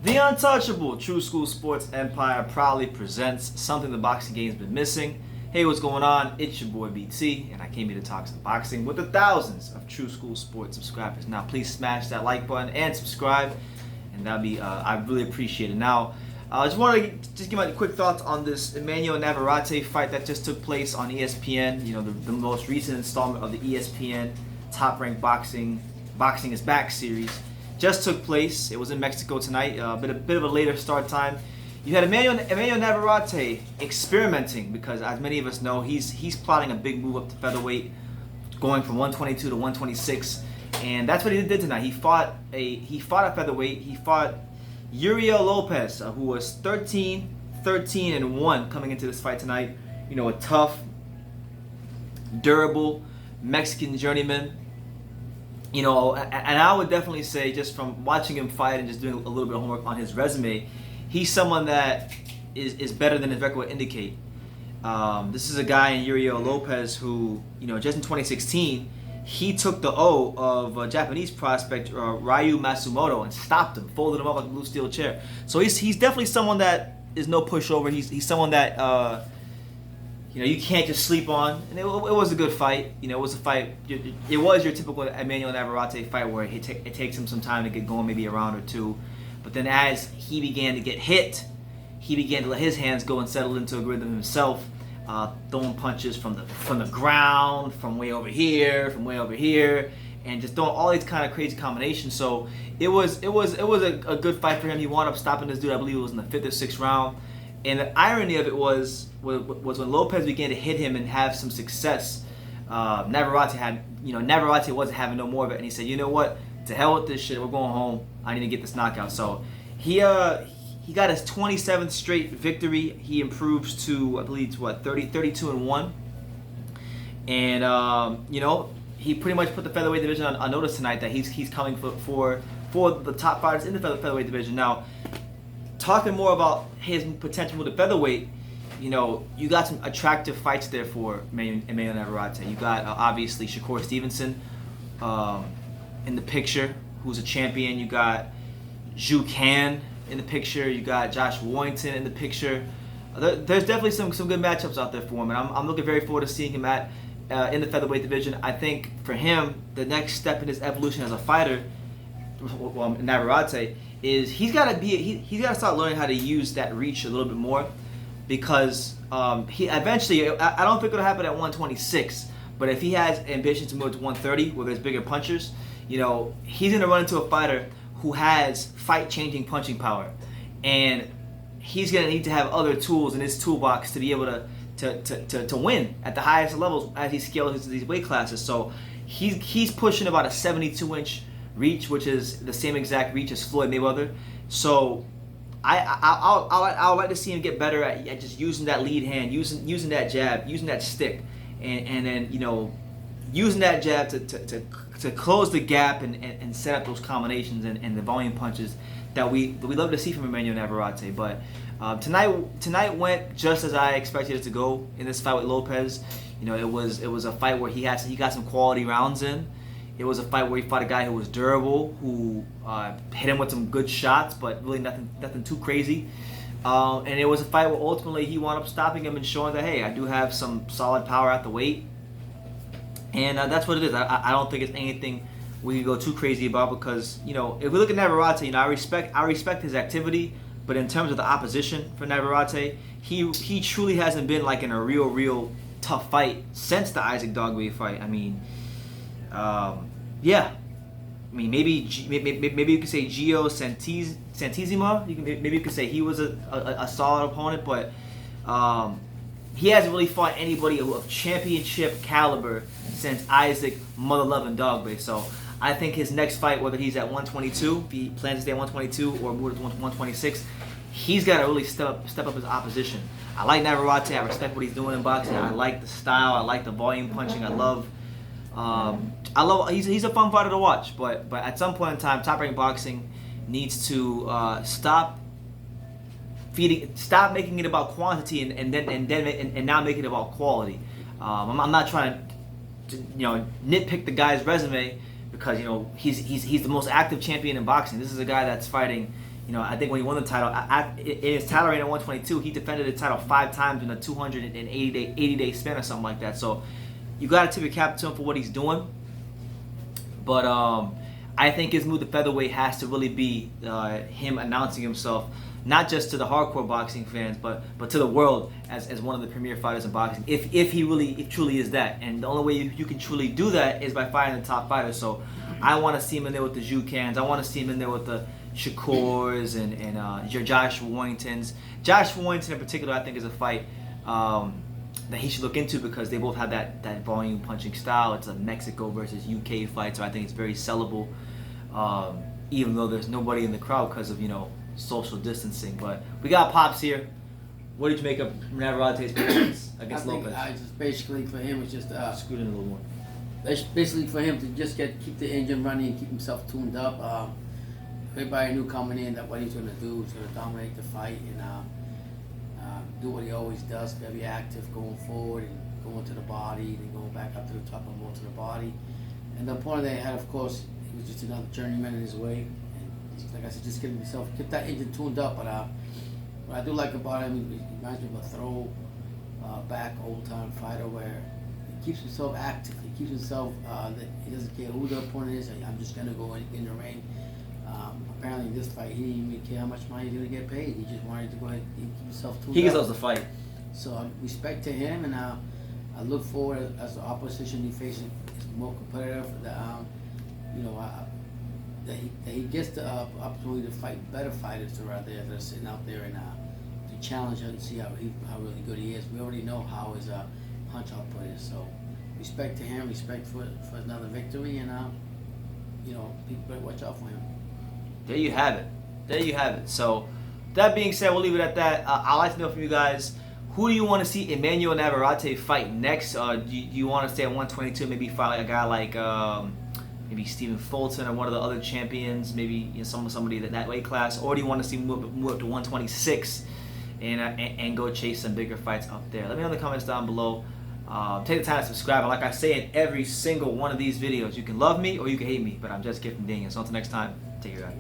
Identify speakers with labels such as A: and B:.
A: The untouchable True School Sports Empire proudly presents something the boxing game's been missing. Hey, what's going on? It's your boy BT, and I came here to talk some boxing with the thousands of True School Sports subscribers. Now, please smash that like button and subscribe, and that'd be I really appreciate it. Now, I just want to give my quick thoughts on this Emanuel Navarrete fight that just took place on ESPN. You know, the most recent installment of the ESPN TopRankBoxing Boxing is Back series. Just took place. It was in Mexico tonight. A bit of a later start time. You had Emanuel Navarrete experimenting because, as many of us know, he's plotting a big move up to featherweight, going from 122 to 126, and that's what he did tonight. He fought a featherweight. He fought Uriel Lopez, who was 13-1 coming into this fight tonight. You know, a tough, durable Mexican journeyman. You know, and I would definitely say, just from watching him fight and just doing a little bit of homework on his resume, he's someone that is better than his record would indicate. This is a guy in Uriel Lopez who, you know, just in 2016, he took the O of a Japanese prospect, Ryu Matsumoto, and stopped him, folded him up like a blue steel chair. So he's definitely someone that is no pushover. He's someone that you know, you can't just sleep on. And it was a good fight. You know, it was a fight. It was your typical Emanuel Navarrete fight where it takes him some time to get going, maybe a round or two. But then as he began to get hit, he began to let his hands go and settle into a rhythm himself, throwing punches from the ground, from way over here, and just throwing all these kind of crazy combinations. So it was a good fight for him. He wound up stopping this dude. I believe it was in the 5th or 6th round. And the irony of it was when Lopez began to hit him and have some success, Navarrete wasn't having no more of it, and he said, you know what, to hell with this shit, we're going home. I need to get this knockout. So he got his 27th straight victory. He improves to, I believe, 32-1, and you know, he pretty much put the featherweight division on notice tonight that he's coming for the top fighters in the featherweight division. Now, talking more about his potential with the featherweight, you know, you got some attractive fights there for Emanuel Navarrete. You got obviously Shakur Stevenson in the picture, who's a champion. You got Zhu Can in the picture. You got Josh Warrington in the picture. There's definitely some good matchups out there for him, and I'm looking very forward to seeing him in the featherweight division. I think for him, the next step in his evolution as a fighter, well, Navarrete, is he's got to start learning how to use that reach a little bit more, because he eventually, I don't think it'll happen at 126, but if he has ambition to move to 130 where there's bigger punchers, you know, he's going to run into a fighter who has fight-changing punching power, and he's going to need to have other tools in his toolbox to be able to win at the highest levels as he scales these weight classes. So he's pushing about a 72-inch reach, which is the same exact reach as Floyd Mayweather. So I would like to see him get better at just using that lead hand, using that jab, using that stick, and then, you know, using that jab to close the gap and set up those combinations and the volume punches that we love to see from Emanuel Navarrete. But tonight went just as I expected it to go in this fight with Lopez. You know, it was a fight where he got some quality rounds in. It was a fight where he fought a guy who was durable, who hit him with some good shots, but really nothing too crazy. And it was a fight where ultimately he wound up stopping him and showing that, hey, I do have some solid power at the weight. And that's what it is. I don't think it's anything we can go too crazy about, because, you know, if we look at Navarrete, you know, I respect his activity, but in terms of the opposition for Navarrete, he truly hasn't been like in a real tough fight since the Isaac Dogboe fight. I mean, yeah. I mean, maybe you could say Gio Santissima. Maybe you could say he was a solid opponent, but he hasn't really fought anybody of championship caliber since Isaac Mother-Loving Dogboe. So I think his next fight, whether he's at 122, if he plans to stay at 122 or move to 126, he's got to really step up his opposition. I like Navarrete. I respect what he's doing in boxing. I like the style. I like the volume punching. I love. He's a fun fighter to watch, but at some point in time, Top Rank Boxing needs to stop making it about quantity and now make it about quality. I'm not trying to nitpick the guy's resume, because, you know, he's the most active champion in boxing. This is a guy that's fighting, You know, I think when he won the title, in his title reign at 122, he defended the title 5 times in a 280-day span or something like that. So you got to tip your cap to him for what he's doing. But I think his move to featherweight has to really be him announcing himself, not just to the hardcore boxing fans, but to the world as one of the premier fighters in boxing. If he truly is that. And the only way you can truly do that is by fighting the top fighters. So I want to see him in there with the Zhukans. I want to see him in there with the Shakurs and your Josh Warringtons. Josh Warrington in particular, I think, is a fight that he should look into because they both have that volume punching style. It's a Mexico versus UK fight, so I think it's very sellable, even though there's nobody in the crowd because of, you know, social distancing. But we got Pops here. What did you make of Navarrete's performance against Lopez?
B: Just basically for him, it's just
A: scoot in a little more.
B: Basically for him to just keep the engine running and keep himself tuned up. Everybody knew coming in that what he's going to do. He's going to dominate the fight and do what he always does, very active going forward and going to the body, then going back up to the top and more to the body. And the opponent they had, of course, he was just another journeyman in his way. And like I said, just get that engine tuned up. But what I do like about him, he reminds me of a throw back old-time fighter where he keeps himself active. He keeps himself, he doesn't care who the opponent is. I'm just going to go in the ring. Apparently in this fight, he didn't even care how much money he was going to get paid. He just wanted to go ahead and keep himself tuned up.
A: He loves the fight.
B: So respect to him, and I look forward as the opposition he faces is more competitive. That he gets the opportunity to fight better fighters that are out there that are sitting out there and to challenge him and see how really good he is. We already know how his punch output is. So respect to him, respect for another victory, and people better watch out for him.
A: There you have it. There you have it. So, that being said, we'll leave it at that. I'd like to know from you guys, who do you want to see Emanuel Navarrete fight next? Do you want to stay at 122, maybe fight like a guy like maybe Stephen Fulton or one of the other champions, maybe somebody that weight class, or do you want to see move up to 126 and go chase some bigger fights up there? Let me know in the comments down below. Take the time to subscribe. And like I say in every single one of these videos, you can love me or you can hate me, but I'm just Gift from Daniel. So until next time, take care, guys.